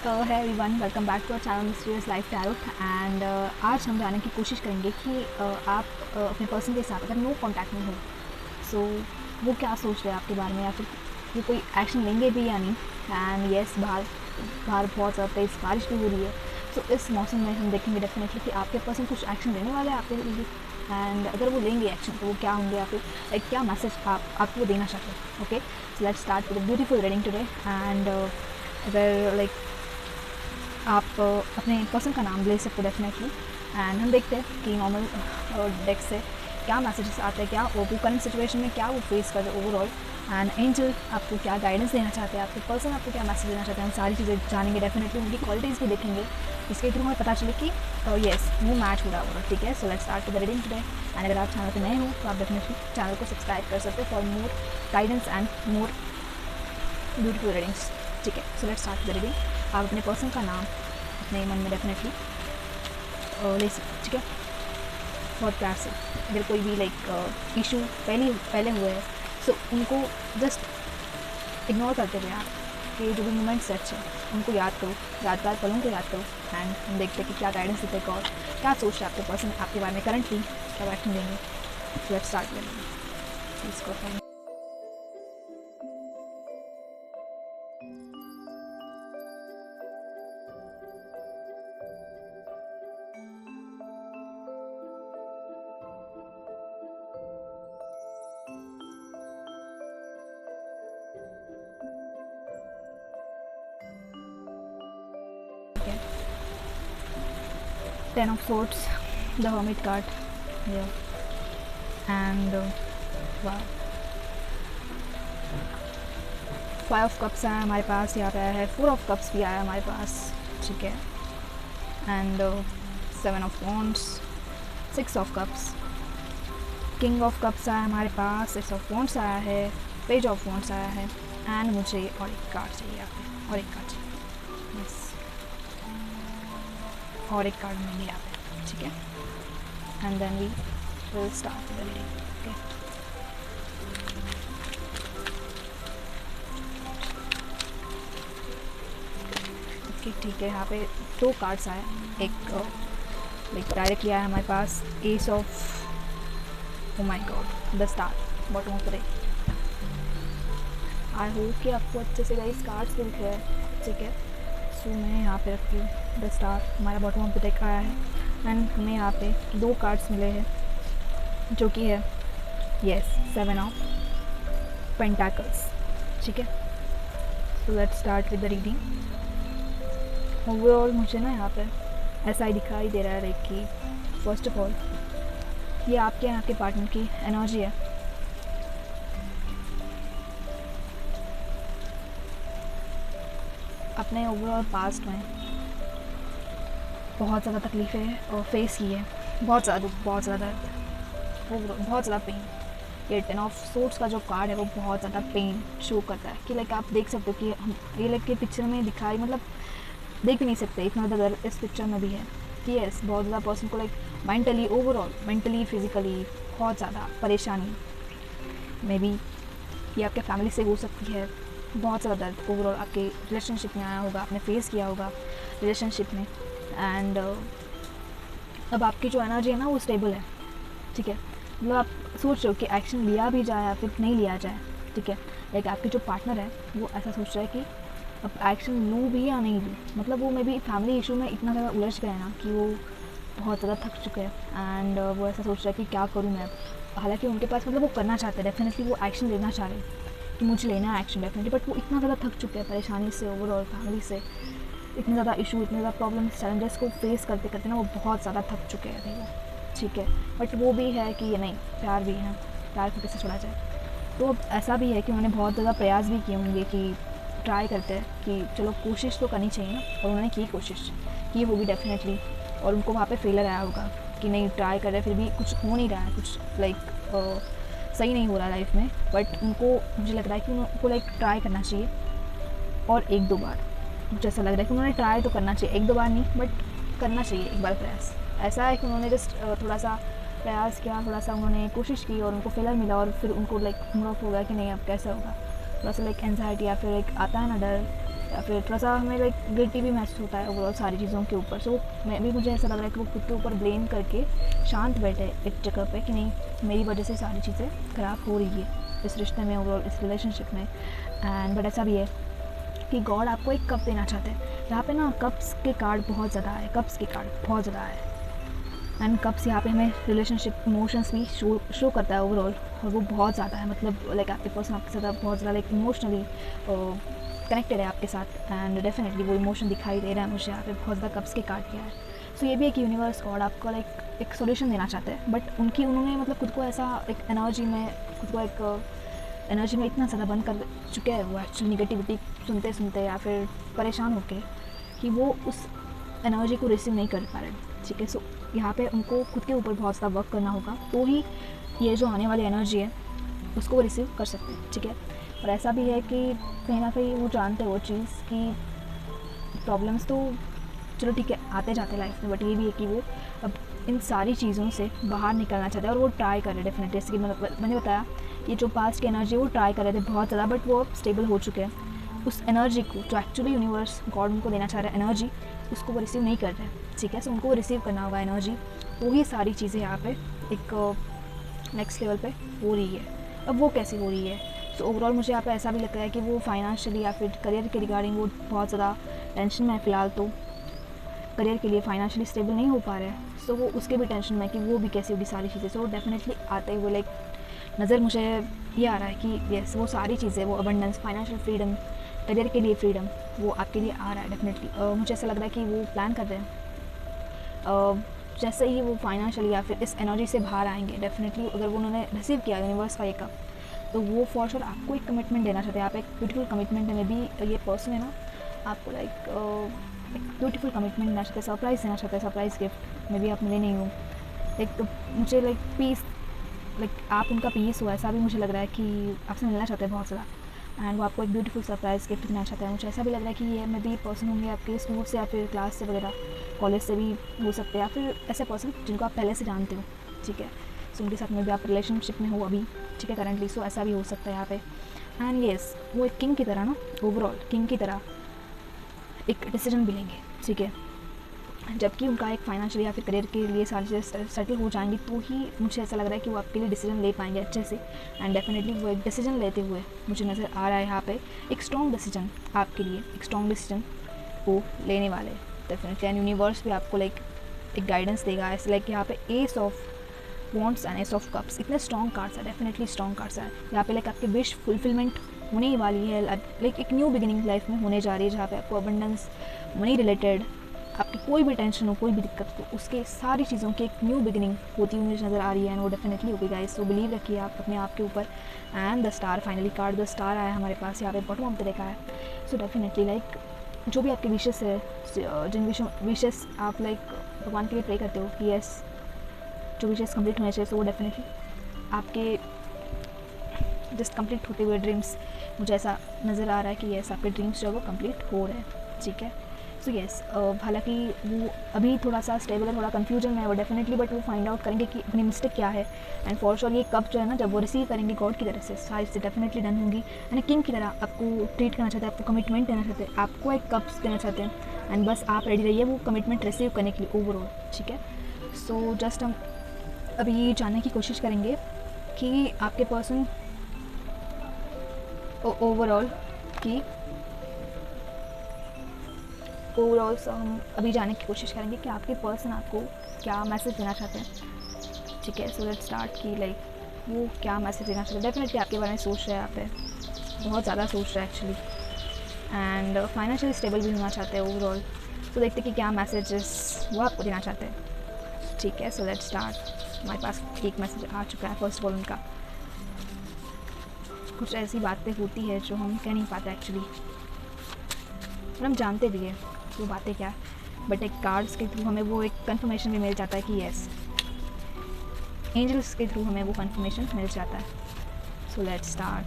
है everyone, welcome back to our channel mysterious life tarot. And आज हम जानने की कोशिश करेंगे कि आप अपने पर्सन के साथ अगर नो कॉन्टैक्ट में हो सो वो क्या सोच रहे हैं आपके बारे में, या फिर वो कोई एक्शन लेंगे भी या नहीं। एंड येस, बाहर बहुत ज़्यादा तेज़ बारिश भी हो रही है, सो इस मौसम में हम देखेंगे डेफिनेटली कि आपके पर्सन कुछ एक्शन लेने वाले हैं आपके लिए। एंड अगर वो लेंगे एक्शन तो वो क्या होंगे, या फिर लाइक क्या मैसेज आपको देना चाहते हैं। Okay, so let's start with a beautiful reading today. And अगर लाइक आप अपने पर्सन का नाम ले सकते हो डेफिनेटली। एंड हम देखते हैं कि नॉर्मल डेक से क्या मैसेजेस आते हैं, क्या वो करंट सिचुएशन में क्या वो फेस कर रहे हैं ओवरऑल। एंड एंजल आपको क्या गाइडेंस देना चाहते हैं, आपके पर्सन आपको क्या मैसेज देना चाहते हैं, हम सारी चीज़ें जानेंगे डेफिनेटली। उनकी क्वालिटीज़ भी देखेंगे, जिसके थ्रू हमें पता चले कि येस वो मैच हो रहा होगा। ठीक है, so let's start with the reading today. And अगर आप चैनल पर नए हो तो आप डेफिनेटली चैनल को सब्सक्राइब कर सकते हो for more guidance and more beautiful readings. ठीक है, so let's start with the reading. आप अपने पर्सन का नाम अपने मन में डेफिनेटली ले सकते। ठीक है, बहुत प्यार से। अगर कोई भी लाइक इशू पहले हुए हैं सो उनको जस्ट इग्नोर करते हुए आप कि जो भी मोमेंट्स अच्छे उनको याद करो, यादगार पलों को याद करो। एंड हम देखते हैं कि क्या गाइडेंस देते हैं और क्या सोच रहे हैं आपके पर्सन आपके बारे में करंटली, क्या एक्शन देंगे। लेट्स स्टार्ट विद इसको। Ten of Swords, the Hermit card here, and wow, Five of Cups आया हमारे पास, यहाँ पे आया है Four of Cups भी आया हमारे पास। ठीक है, and Seven of Wands, Six of Cups, King of Cups आया हमारे पास, Six of Wands आया है, Page of Wands आया है, एंड मुझे और एक कार्ड चाहिए यहाँ पे, और एक कार्ड चाहिए। यस, और एक कार्ड मिल गया। ठीक है, and then we will start the reading. Okay, ठीक है, यहाँ पे दो कार्ड्स आए। एक लाइक डायरेक्टली आया हमारे पास ace of oh my god the star, bottom of the deck. I hope कि आपको अच्छे से गाइस कार्ड्स दिख रहे हैं। ठीक है, सो मैं यहाँ पे रखती हूँ द स्टार, हमारा बॉटम ऑफ द डेक आया है। एंड हमें यहाँ पे दो कार्ड्स मिले हैं जो कि है येस सेवन ऑफ पेंटाकल्स। ठीक है, so let's start with the reading. Overall मुझे ना यहाँ पे ऐसा ही दिखाई दे रहा है लाइक कि फर्स्ट ऑफ ऑल ये आपके यहाँ के पार्टनर की एनर्जी है। अपने ओवरऑल पास्ट में बहुत ज़्यादा तकलीफ़ें और फेस की है, बहुत ज़्यादा दुख, बहुत ज़्यादा दर्द, बहुत ज़्यादा पेन। ये टेन ऑफ सोर्ड्स का जो कार्ड है वो बहुत ज़्यादा पेन शो करता है कि लाइक आप देख सकते हो कि हम ये लाइक के पिक्चर में दिखाई, मतलब देख भी नहीं सकते, इतना ज़्यादा दर्द इस पिक्चर में भी है कि यस बहुत ज़्यादा पर्सन को like mentally, overall mentally physically बहुत ज़्यादा परेशानी। मे बी ये आपके फैमिली से हो सकती है, बहुत ज़्यादा दर्द ओवरऑल आपके रिलेशनशिप में आया होगा, आपने फेस किया होगा रिलेशनशिप में। एंड अब आपकी जो एनर्जी है ना वो स्टेबल है। ठीक है, मतलब आप सोच रहे हो कि एक्शन लिया भी जाए या फिर नहीं लिया जाए। ठीक है, लाइक आपके जो पार्टनर है वो ऐसा सोच रहा है कि अब एक्शन लूँ भी या नहीं लूँ, मतलब वो मे बी फैमिली इशू में इतना ज़्यादा उलझ गए ना कि वो बहुत ज़्यादा थक चुके हैं। एंड वो ऐसा सोच रहा है कि क्या करूँ मैं। हालांकि उनके पास मतलब वो करना चाहते हैं डेफिनेटली, वो एक्शन लेना चाह रहे हैं कि मुझे लेना है एक्शन डेफिनेटली, बट वो इतना ज़्यादा थक चुके हैं परेशानी से, ओवरऑल फैमिली से इतने ज़्यादा इशू, इतने ज़्यादा प्रॉब्लम्स, चैलेंजेस को फेस करते करते ना वो बहुत ज़्यादा थक चुके हैं अभी वो। ठीक है, बट वो भी है कि ये नहीं, प्यार भी है, प्यार को कैसे छोड़ा जाए। तो ऐसा भी है कि उन्होंने बहुत ज़्यादा प्रयास भी किए होंगे कि ट्राई करते हैं कि चलो कोशिश तो करनी चाहिए ना, और उन्होंने कोशिश की होगी डेफिनेटली, और उनको वहाँ पे फेलर आया होगा कि नहीं ट्राई कर रहे फिर भी कुछ हो नहीं रहा है, कुछ लाइक सही नहीं हो रहा लाइफ में। बट उनको मुझे लग रहा है कि उनको लाइक ट्राई करना चाहिए और एक दो बार, मुझे ऐसा लग रहा है कि उन्होंने ट्राई तो करना चाहिए, एक दो बार नहीं बट करना चाहिए एक बार प्रयास। ऐसा है कि उन्होंने जस्ट थोड़ा सा प्रयास किया, थोड़ा सा उन्होंने कोशिश की और उनको फेलर मिला, और फिर उनको लाइक मूड ऑफ हो गया कि नहीं अब कैसा होगा। थोड़ा सा लाइक एंजाइटी या फिर एक आता है ना डर, या फिर थोड़ा सा हमें लाइक गिल्टी भी महसूस होता है ओवरऑल सारी चीज़ों के ऊपर। सो मैं भी, मुझे ऐसा लग रहा है कि वो खुद के ऊपर ब्लेम करके शांत बैठे एक जगह पे कि नहीं मेरी वजह से सारी चीज़ें ख़राब हो रही है इस रिश्ते में, ओवरऑल इस रिलेशनशिप में। एंड बट ऐसा भी है कि गॉड आपको एक कप देना चाहते हैं। यहाँ पे ना कप्स के कार्ड बहुत ज़्यादा है, कप्स के कार्ड बहुत ज़्यादा है। एंड कप्स यहाँ पे हमें रिलेशनशिप इमोशंस भी शो करता है ओवरऑल, और वो बहुत ज़्यादा है। मतलब लाइक आपके पर्सन आपके साथ बहुत ज़्यादा लाइक इमोशनली कनेक्टेड है आपके साथ, एंड डेफिनेटली वो इमोशन दिखाई दे रहा है मुझे यहाँ पे। बहुत ज़्यादा कप्स के कार्ड किया है। सो ये भी है कि यूनिवर्स गॉड आपको लाइक एक सोल्यूशन देना चाहते हैं, बट उन्होंने मतलब खुद को ऐसा एक एनर्जी में, खुद को एक एनर्जी में इतना ज़्यादा बंद कर चुके हैं वो एक्चुअली निगेटिविटी सुनते सुनते या फिर परेशान होके, कि वो उस एनर्जी को रिसीव नहीं कर पा रहे। ठीक है, सो यहाँ पे उनको खुद के ऊपर बहुत ज़्यादा वर्क करना होगा, तो ही ये जो आने वाली एनर्जी है उसको वो रिसीव कर सकते हैं। ठीक है, और ऐसा भी है कि कहीं ना कहीं वो जानते हैं वो चीज़ कि प्रॉब्लम्स तो चलो ठीक है आते जाते लाइफ में, बट ये भी है कि वो अब इन सारी चीज़ों से बाहर निकलना चाहते हैं, और वो ट्राई कर रहे हैं डेफिनेटली। जैसे कि मैंने बताया, ये जो पास्ट की एनर्जी वो ट्राई कर रहे थे बहुत ज़्यादा, बट वो अब स्टेबल हो चुके हैं। उस एनर्जी को जो एक्चुअली यूनिवर्स गॉड उनको देना चाह रहा है एनर्जी, उसको वो रिसीव नहीं कर रहे हैं। ठीक है, सो उनको रिसीव करना होगा एनर्जी, तो ही सारी चीज़ें यहाँ पे एक नेक्स्ट लेवल पे हो रही है। अब वो कैसी हो रही है, सो ओवरऑल मुझे यहाँ पे ऐसा भी लगता है कि वो फाइनेंशियली या फिर करियर के रिगार्डिंग वो बहुत ज़्यादा टेंशन में है फ़िलहाल, तो करियर के लिए फाइनेंशियली स्टेबल नहीं हो पा रहे हैं। सो वो उसके भी टेंशन में कि वो भी कैसी होगी सारी चीज़ें। सो डेफिनेटली आते हुए लाइक नज़र मुझे ये आ रहा है कि यस वो सारी चीज़ें, वो अबंडेंस, फाइनेंशियल फ्रीडम, करियर के लिए फ्रीडम, वो आपके लिए आ रहा है डेफिनेटली। मुझे ऐसा लग रहा है कि वो प्लान कर रहे हैं जैसे ही वो फाइनेंशियली या फिर इस एनर्जी से बाहर आएंगे, डेफिनेटली अगर वो उन्होंने रिसीव किया यूनिवर्स का ये कप, तो वो फॉर श्योर आपको एक कमिटमेंट देना चाहते हैं। आप एक ब्यूटीफुल कमिटमेंट है, मे बी ये पर्सन है ना आपको लाइक एक ब्यूटीफुल कमिटमेंट देना चाहते हैं, सरप्राइज़ देना चाहते हैं, सरप्राइज़ गिफ्ट। मे बी आप मिले नहीं हो, लाइक मुझे लाइक पीस, लाइक आप उनका पीस हो, ऐसा भी मुझे लग रहा है कि आपसे मिलना चाहते हैं बहुत ज़्यादा, एंड वो आपको एक ब्यूटीफुल सरप्राइज़ गिफ्ट देना चाहते हैं। मुझे ऐसा भी लग रहा है कि ये मे बी पर्सन होंगे आपके स्कूल से या फिर क्लास से वगैरह, कॉलेज से भी हो सकते हैं, या फिर ऐसे पर्सन जिनको आप पहले से जानते हो। ठीक है, सो उनके साथ में भी आप रिलेशनशिप में हो अभी, ठीक है करंटली, सो ऐसा भी हो सकता है यहाँ पे। एंड येस वो एक किंग की तरह ना, ओवरऑल किंग की तरह एक डिसीजन भी लेंगे। ठीक है, जबकि उनका एक फाइनेंशियल या फिर करियर के लिए सारी चीज़ें सेटल हो जाएंगी, तो ही मुझे ऐसा लग रहा है कि वो आपके लिए डिसीजन ले पाएंगे अच्छे से। एंड डेफिनेटली वो एक डिसीजन लेते हुए मुझे नज़र आ रहा है यहाँ पे, एक स्ट्रॉन्ग डिसीजन आपके लिए, एक स्ट्रॉन्ग डिसीजन वो लेने वाले डेफिनेटली। एंड यूनिवर्स भी आपको लाइक एक गाइडेंस देगा। ऐसे लाइक यहाँ पे S of wants and ace of cups, इतने स्ट्रॉन्ग कार्ड्स है, डेफिनेटली स्ट्रॉन्ग कार्ड्स है यहाँ पे। लाइक आपकी विश फुलफिलमेंट होने ही वाली है, लाइक एक न्यू बिगिनिंग लाइफ में होने जा रही है, जहाँ पे आपको अबंडेंस, मनी रिलेटेड, आपकी कोई भी टेंशन हो, कोई भी दिक्कत हो, उसके सारी चीज़ों की एक न्यू बिगिनिंग होती हुई मुझे नज़र आ रही है, एंड वो डेफिनेटली होगी गाइस। सो बिलीव रखिए आप अपने आप के ऊपर। And the star, finally card the star आया हमारे पास यहाँ पे, बॉटम ऑफ द डेक है। सो डेफिनेटली लाइक जो भी आपके विशेस है, जिन विशेस आप लाइक भगवान के लिए प्रे करते हो कि यस जो विशेस कंप्लीट होने चाहिए, सो वो डेफिनेटली आपके जस्ट कंप्लीट होते हुए ड्रीम्स, मुझे ऐसा नज़र आ रहा है कि यस आपके ड्रीम्स जो है वो कंप्लीट हो रहे हैं। ठीक है, सो यस हालांकि वो अभी थोड़ा सा स्टेबल है, थोड़ा कन्फ्यूजन में है वो डेफिनेटली, बट वो फाइंड आउट करेंगे कि अपनी मिस्टेक क्या है। एंड फॉर श्योर ये कप जो है ना, जब वो रिसीव करेंगे गॉड की तरफ से, सारी चीज़ें डेफिनेटली डन होंगी। एंड किंग की तरह आपको ट्रीट करना चाहते हैं, आपको कमिटमेंट देना चाहते हैं, आपको एक कप्स देना चाहते हैं, एंड बस आप रेडी रहिए वो कमिटमेंट रिसीव करने के लिए ओवरऑल। ठीक है, सो जस्ट हम अभी जानने की कोशिश करेंगे कि आपके पर्सन ओवरऑल हम अभी जानने की कोशिश करेंगे कि आपके पर्सन आपको क्या मैसेज देना चाहते हैं। ठीक है, सो लेट्स स्टार्ट कि लाइक वो क्या मैसेज देना चाहते हैं। डेफिनेटली आपके बारे में सोच रहे हैं, आप पे बहुत ज़्यादा सोच रहे हैं एक्चुअली, एंड फाइनेंशियली स्टेबल भी होना चाहते हैं ओवरऑल। तो देखते हैं कि क्या मैसेजेस वो आपको देना चाहते हैं। ठीक है, सो लेट्स स्टार्ट। हमारे पास एक मैसेज आ चुका है फर्स्ट ऑफ ऑल उनका। कुछ ऐसी बातें होती है जो हम कह नहीं पाते एक्चुअली, और हम जानते भी हैं वो बातें क्या है, बट एक कार्ड्स के थ्रू हमें वो एक कंफर्मेशन भी मिल जाता है कि यस, एंजल्स के थ्रू हमें वो कंफर्मेशन मिल जाता है। So let's start.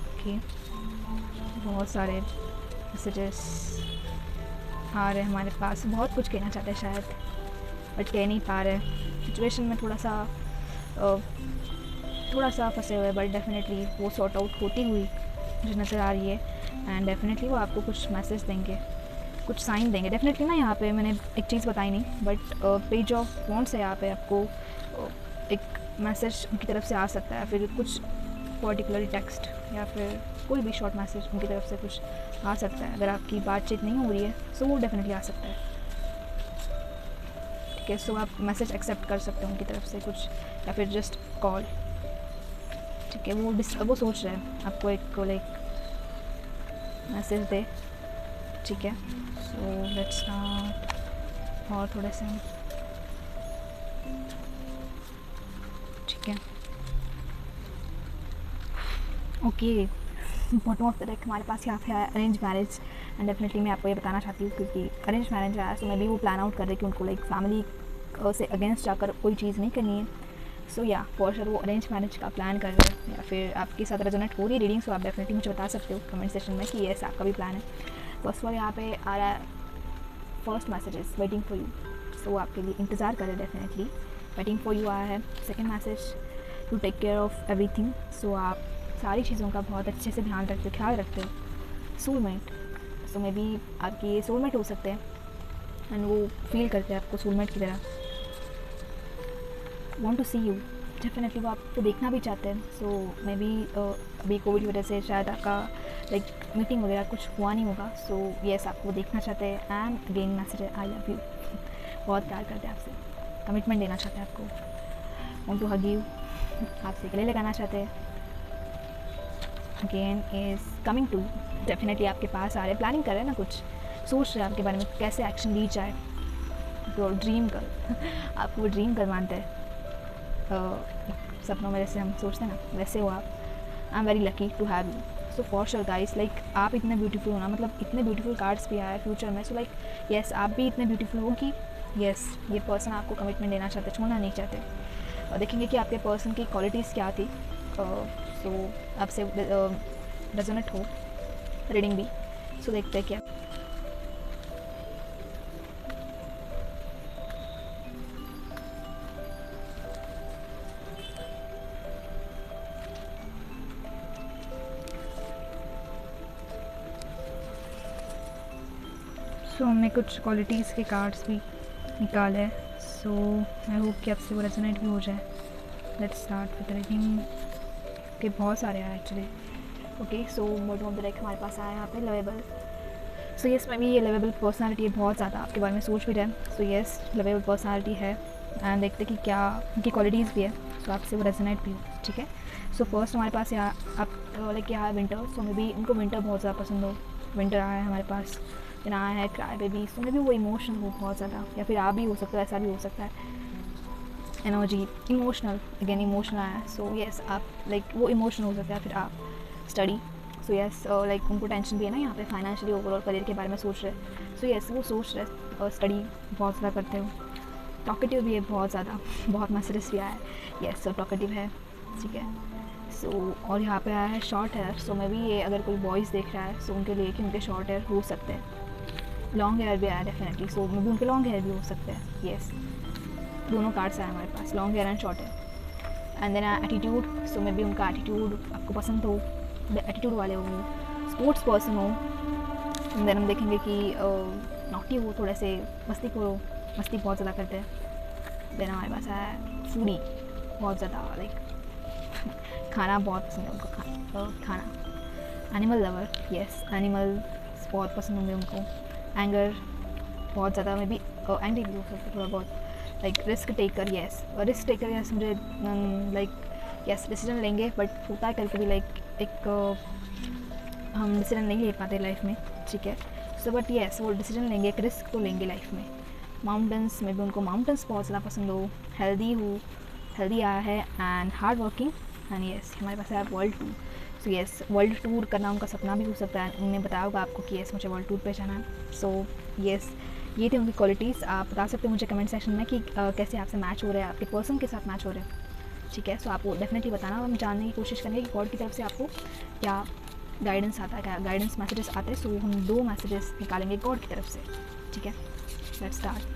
ओके, बहुत सारे मैसेजेस आ रहे हैं हमारे पास, बहुत कुछ कहना चाहते हैं शायद बट कह नहीं पा रहे, सिचुएशन में थोड़ा सा फंसे हुए, बट डेफिनेटली वो सॉर्ट आउट होती हुई मुझे नज़र आ रही है एंड डेफिनेटली वो आपको कुछ मैसेज देंगे, कुछ साइन देंगे डेफिनेटली ना। यहाँ पे मैंने एक चीज़ बताई नहीं बट पेज ऑफ वॉन्ड्स है, यहाँ पे आपको एक मैसेज उनकी तरफ से आ सकता है, फिर कुछ पर्टिकुलर टेक्स्ट या फिर कोई भी शॉर्ट मैसेज उनकी तरफ से कुछ आ सकता है। अगर आपकी बातचीत नहीं हो रही है सो वो डेफिनेटली आ सकता है, ठीक है। सो आप मैसेज एक्सेप्ट कर सकते हो उनकी तरफ से कुछ, या फिर जस्ट कॉल, ठीक है। वो सोच रहे हैं आपको एक लाइक मैसेज दे, ठीक है। सो लेट्स स्टार्ट और थोड़े से, ठीक है। Okay, bottom of the deck हमारे पास यहाँ पे आया अरेंज मैरिज एंड डेफिनेटली मैं आपको ये बताना चाहती हूँ क्योंकि अरेंज मैरिज आया सो मैं भी वो प्लान आउट कर रही कि उनको लाइक फैमिली से अगेंस्ट जाकर कोई चीज़ नहीं करनी है। सो या फॉर श्योर वो अरेंज मैरिज का प्लान कर रहे हैं या फिर आपके साथ रेजोनेट हो रही है रीडिंग, सो आप डेफिनेटली मुझे बता सकते हो कमेंट सेक्शन में कि येस आपका भी प्लान है। फर्स्ट ऑफ ऑल यहाँ पे आ रहा है first message is waiting for you, so आपके लिए इंतज़ार करें, डेफिनेटली वेटिंग फॉर यू आया है। Second message to take care of everything, so आप सारी चीज़ों का बहुत अच्छे से ध्यान रखते हो, ख्याल रखते हो। सोलमेट, सो मे बी आपके ये सोलमेट हो सकते हैं एंड वो फील करते हैं आपको सोलमेट की तरह। Want to see you, definitely वो आपको देखना भी चाहते हैं। सो मे बी अभी कोविड की वजह से शायद आपका लाइक मीटिंग वगैरह कुछ हुआ नहीं होगा, सो येस आपको देखना चाहते हैं। एंड अगेन मैसेज है आई लव यू, बहुत प्यार करते हैं आपसे, कमिटमेंट देना चाहते हैं आपको। वांट टू हग यू, आपसे गले लगाना चाहते हैं। Again is coming to, definitely आपके पास आ रहे, प्लानिंग कर रहे हैं ना, कुछ सोच रहे हैं आपके बारे में कैसे एक्शन ली जाए। तो ड्रीम गर्ल आपको वो ड्रीम गर्ल मानते हैं, सपनों में जैसे हम सोचते हैं ना वैसे हो आप। I am very lucky to have you, so for sure guys like आप इतने ब्यूटीफुल हो ना, मतलब इतने ब्यूटीफुल कार्ड्स भी आए फ्यूचर में, सो लाइक येस आप भी इतने ब्यूटीफुल हो कि येस ये पर्सन आपको कमिटमेंट देना चाहते, छोड़ना नहीं चाहते। और देखेंगे कि आपके पर्सन की क्वालिटीज़ क्या थी, सो आपसे रेजोनेट हो रीडिंग भी, सो देखते हैं क्या। सो हमने कुछ क्वालिटीज़ के कार्ड्स भी निकाले हैं, सो आई होप कि आपसे वो रेजोनेट भी हो जाए। लेट्स स्टार्ट विद रीडिंग के बहुत सारे आए actually. Okay, so bottom of the deck हमारे पास आया यहाँ पे लवेबल। सो येस मैं भी ये लवेबल पर्सनालिटी है, बहुत ज़्यादा आपके बारे में सोच भी रहे हैं। सो येस लवेबल पर्सनालिटी है एंड देखते कि क्या उनकी क्वालिटीज़ भी है, सो आपसे वो रेजोनेट भी हो, ठीक है। सो फर्स्ट हमारे पास यहाँ आप लाइक क्या है विंटर, सो मे बी उनको विंटर बहुत ज़्यादा पसंद हो। विंटर आया है हमारे पास, फिर आया है cry baby, so may be वो इमोशनल हो बहुत ज़्यादा, या फिर आप भी हो सकता है, ऐसा भी हो सकता है। एनर्जी इमोशनल, अगेन इमोशनल आया है, सो येस आप लाइक वो इमोशनल हो सकता है, फिर आप स्टडी, सो येस लाइक उनको टेंशन भी है ना यहाँ पे, फाइनेंशियली ओवरऑल करियर के बारे में सोच रहे हैं, सो येस वो सोच रहे स्टडी बहुत ज़्यादा करते हो। टॉकेटिव भी है बहुत ज़्यादा, बहुत मैसेजेस भी आया है, येस सो टॉकेटिव है, ठीक है। सो और यहाँ पे आया है शॉर्ट हेयर, सो मैं भी ये अगर कोई बॉयज़ देख रहा है सो उनके लिए कि उनके शॉर्ट हेयर हो सकते हैं। लॉन्ग हेयर भी आया डेफिनेटली, सो मे भी उनके लॉन्ग हेयर भी हो सकते हैं, येस दोनों कार्ड्स आए हमारे पास, long hair and short hair. And then attitude, so मे भी उनका एटीट्यूड आपको पसंद हो, एटीट्यूड वाले हो, स्पोर्ट्स पर्सन हो। एंड देन हम देखेंगे कि नॉटी हो, थोड़े से मस्ती करो, मस्ती बहुत ज़्यादा करते हैं। देन हमारे पास है फूडी, बहुत ज़्यादा लाइक खाना बहुत पसंद है उनको, खाना। एनिमल लवर, येस एनिमल बहुत पसंद होंगे उनको। एंगर बहुत ज़्यादा, में भी एंग्री भी हो सकता है थोड़ा बहुत। Like risk taker, yes risk taker, yes मुझे लाइक येस डिसीजन लेंगे, बट होता है कभी कभी लाइक एक हम डिसीजन नहीं ले पाते लाइफ में, ठीक है। सो बट येस वो डिसीजन लेंगे, एक रिस्क तो लेंगे लाइफ में। माउंटेन्स में भी उनको माउंटेन्स बहुत ज़्यादा पसंद हो। हेल्दी आया है and hard working. And yes हमारे पास है world tour, so yes world tour करना उनका सपना भी हो सकता है। उन्होंने बताया होगा आपको कि येस मुझे वर्ल्ड टूर पे जाना है। सो येस ये थे उनकी क्वालिटीज़। आप बता सकते हो मुझे कमेंट सेक्शन में कि कैसे आपसे मैच हो रहे हैं, आपके पर्सन के साथ मैच हो रहे हैं, ठीक है। सो आपको डेफिनेटली बताना, हम जानने की कोशिश करेंगे कि गॉड की तरफ से आपको क्या गाइडेंस आता है, क्या गाइडेंस मैसेजेस आते हैं। सो हम 2 मैसेजेस निकालेंगे गॉड की तरफ से, ठीक है, लेट्स स्टार्ट।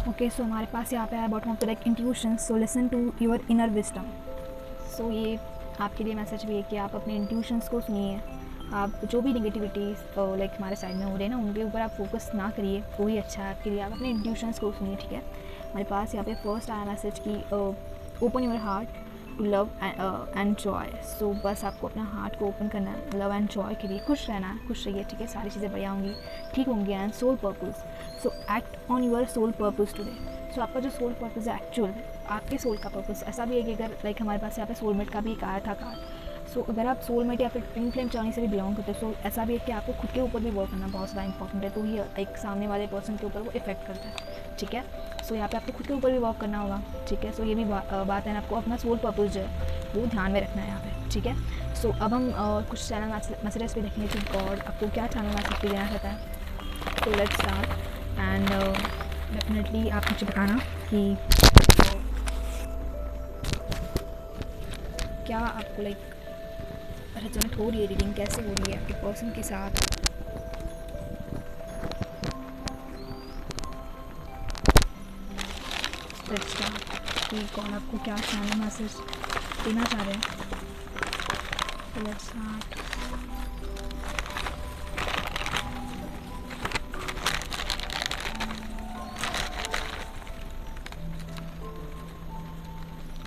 ओके, सो हमारे पास यहाँ पे है bottom of the deck intuition, so listen to your inner wisdom. So ये आपके लिए मैसेज भी है कि आप अपने इंट्यूशंस को सुनिए। आप जो भी नेगेटिविटीज़ लाइक हमारे साइड में हो रहे हैं ना, उनके ऊपर आप फोकस ना करिए, वही अच्छा है आपके लिए। आप अपने इंट्यूशंस को सुनिए, ठीक है। हमारे पास यहाँ पे फर्स्ट आया मैसेज कि open your heart to love and joy. So बस आपको अपना हार्ट को ओपन करना है लव एंड जॉय के लिए, खुश रहना है, खुश रहिए, ठीक है। सारी चीज़ें बढ़िया होंगी, ठीक होंगी। And soul purpose, so act on your soul purpose today. So आपका जो सोल पर्पस है एक्चुअल आपके सोल का पर्पस ऐसा भी है कि अगर लाइक हमारे पास यहाँ पे सोलमेट का भी एक आया था कार्ड। सो अगर आप सोलमेट या फिर ट्विन फ्लेम जर्नी से भी बिलोंग करते हो, सो ऐसा भी है कि आपको खुद के ऊपर भी वर्क करना बहुत ज़्यादा इंपॉर्टेंट है, तो ये एक सामने वाले पर्सन के ऊपर वो इफेक्ट करता है, ठीक है। सो यहाँ पे आपको खुद के ऊपर भी वर्क करना होगा, ठीक है। सो ये भी बात है, आपको अपना सोल पर्पस जो है वो ध्यान में रखना है यहाँ पे, ठीक है। सो अब हम कुछ चैनल मैसेजेस पे देखेंगे कि गॉड आपको क्या चैनल मैसेज पे देना चाहता है। तो लेट्स स्टार्ट एंड डेफिनेटली आप मुझे बताना कि क्या आपको लाइक रेजोनेट हो रही है, रीडिंग कैसे हो रही है आपके पर्सन के साथ। लेट्स स्टार्ट कि कौन आपको क्या चैनल मैसेज देना चाह रहे हैं। तो let's start.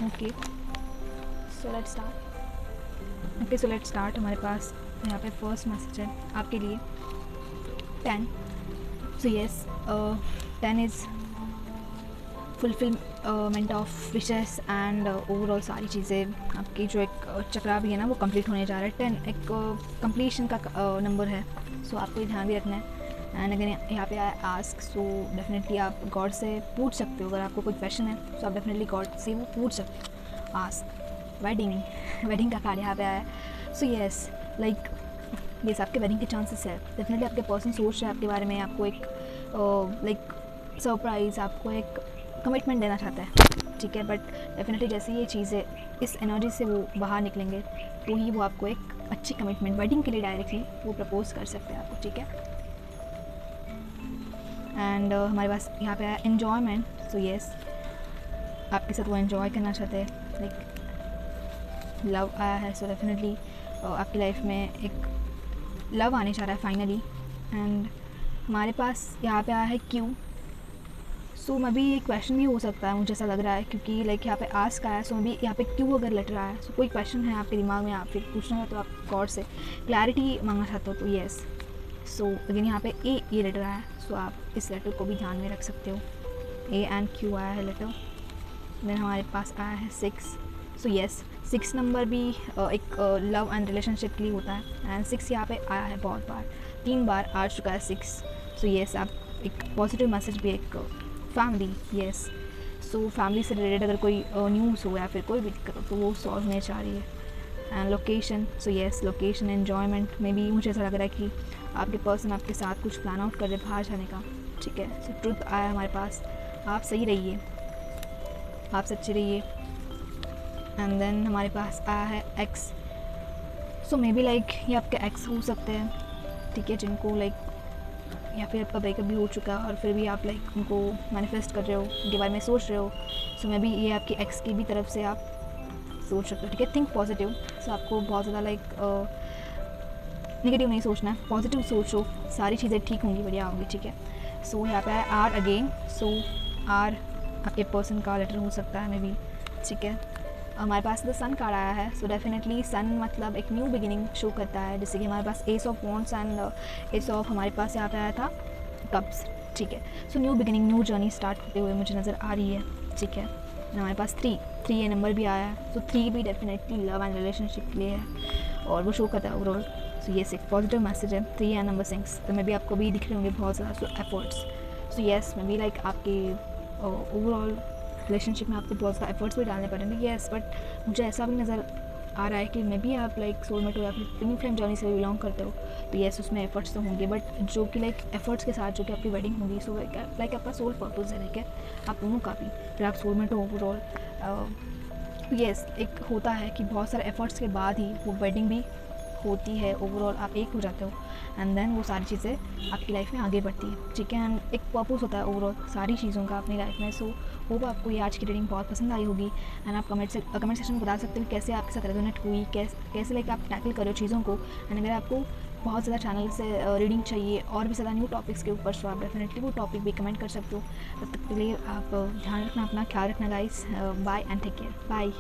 Okay, so let's start. Okay, so let's start. हमारे पास यहाँ पे फर्स्ट मैसेज है आपके लिए 10। So yes, 10 is fulfilment of wishes and overall सारी चीज़ें आपकी जो एक चक्रा भी है ना वो कंप्लीट होने जा रहा है। 10 एक कंप्लीशन का नंबर है, सो आपको ये ध्यान भी रखना है। एंड अगर यहाँ पे आया आस्क, सो डेफिनेटली आप गॉड से पूछ सकते हो। अगर आपको कोई क्वेश्चन है तो आप डेफिनेटली गॉड से वो पूछ सकते हो। आस्क, वेडिंग का कार्ड यहाँ पे आया है। सो येस, लाइक येस आपके वेडिंग के चांसेस है। डेफिनेटली आपके पर्सन सोच रहे हैं आपके बारे में, आपको एक लाइक सरप्राइज़, आपको एक कमिटमेंट देना चाहता है, ठीक है। बट डेफिनेटली जैसे ये चीज़ें इस एनर्जी से वो बाहर निकलेंगे तो ही वो आपको एक अच्छी कमिटमेंट वेडिंग के लिए डायरेक्टली वो प्रपोज कर सकते हैं आपको, ठीक है। एंड हमारे पास यहाँ पे आया एन्जॉयमेंट। सो येस, आपके साथ वो एन्जॉय करना चाहते हैं, लाइक लव आया है। सो डेफिनेटली आपकी लाइफ में एक लव आने जा रहा है फाइनली। एंड हमारे पास यहाँ पे आया है क्यों। सो मैं भी ये क्वेश्चन भी हो सकता है, मुझे ऐसा लग रहा है, क्योंकि लाइक यहाँ पे आस्क आया है। सो भी यहाँ पे क्यों अगर लेटर आया है, सो कोई क्वेश्चन है आपके दिमाग में, आप फिर पूछना है तो आप गॉड से क्लैरिटी मांगना चाहते हो, तो येस। सो अगेन यहाँ पे ए ये लेटर आया है, सो आप इस लेटर को भी ध्यान में रख सकते हो। ए एंड क्यू आया है लेटर। देन हमारे पास आया है 6। सो येस, 6 नंबर भी एक लव एंड रिलेशनशिप के लिए होता है। एंड 6 यहाँ पे आया है बहुत बार, 3 बार आ चुका है 6। सो येस, आप एक पॉजिटिव मैसेज भी, एक फैमिली, येस। सो फैमिली से रिलेटेड अगर कोई न्यूज़ हो या फिर कोई भी दिक्कत हो तो वो सॉल्व होने चाह रही है। And location, so yes location enjoyment में भी मुझे ऐसा लग रहा है कि आपके पर्सन आपके साथ कुछ प्लान आउट कर रहे बाहर जाने का, ठीक है। सो ट्रुथ आया हमारे पास, आप सही रहिए, आप सच्चे रहिए। एंड देन हमारे पास आया है x. So may be like ये आपके एक्स हो सकते हैं, ठीक है, जिनको लाइक या फिर आपका ब्रेकअप भी हो चुका है और फिर भी आप लाइक उनको मैनिफेस्ट कर रहे हो, उनके बारे में सोच रहे हो। सो मे बी ये आपकी एक्स की भी तरफ से आप सोच सकते हो, ठीक है। Think positive. सो आपको बहुत ज़्यादा लाइक नेगेटिव नहीं सोचना है, पॉजिटिव सोचो, सारी चीज़ें ठीक होंगी, बढ़िया होंगी, ठीक है। सो यहाँ पे है आर अगेन। सो आर आपके पर्सन का लेटर हो सकता है मे बी, ठीक है। हमारे पास द सन कार्ड आया है। सो डेफिनेटली सन मतलब एक न्यू बिगिनिंग शो करता है, जैसे कि हमारे पास ace of wands and ace of हमारे पास यहाँ पे आया था कप्स, ठीक है। So new beginning, new journey start होते हुए मुझे नज़र आ रही है, ठीक है। हमारे पास 3 ये नंबर भी आया है। सो 3 भी डेफिनेटली लव एंड रिलेशनशिप के लिए है और वो शो करता है ओवरऑल सो येस एक पॉजिटिव मैसेज है 3 एंड नंबर 6, तो मे बी आपको भी दिख रहे होंगे बहुत ज़्यादा so efforts. So yes maybe like आपके ओवरऑल रिलेशनशिप में आपको बहुत ज़्यादा एफर्ट्स भी डालने पड़ेंगे, येस, बट मुझे ऐसा भी नज़र आ रहा है कि मे बी आप लाइक सोलमेट हो या फिर ट्विन फ्लेम जर्नी से बिलोंग करते हो, तो येस उसमें एफर्ट्स तो होंगे, बट जो कि लाइक एफर्ट्स के साथ जो कि आपकी वेडिंग होगी, सो लाइक आपका सोल पर्पज़ है, लाइक है आप दोनों का भी, फिर आप सोलमेट हो ओवरऑल। येस एक होता है कि बहुत सारे एफर्ट्स के बाद ही वो वेडिंग भी होती है, ओवरऑल आप एक हो जाते हो एंड देन वो सारी चीज़ें आपकी लाइफ में आगे बढ़ती है, ठीक है। एंड एक पर्पस होता है ओवरऑल सारी चीज़ों का अपनी लाइफ में। सो होप आपको ये आज की रीडिंग बहुत पसंद आई होगी एंड आप कमेंट सेक्शन में बता सकते हो कैसे आपके साथ रेजोनेट हुई, कैसे लाइक आप टैकल करो चीज़ों को। एंड अगर आपको बहुत ज़्यादा चैनल से रीडिंग चाहिए और भी ज़्यादा न्यू टॉपिक्स के ऊपर, सो आप डेफिनेटली वो टॉपिक भी कमेंट कर सकते हो। तब तक के लिए आप ध्यान रखना, अपना ख्याल रखना guys, bye and take care, bye.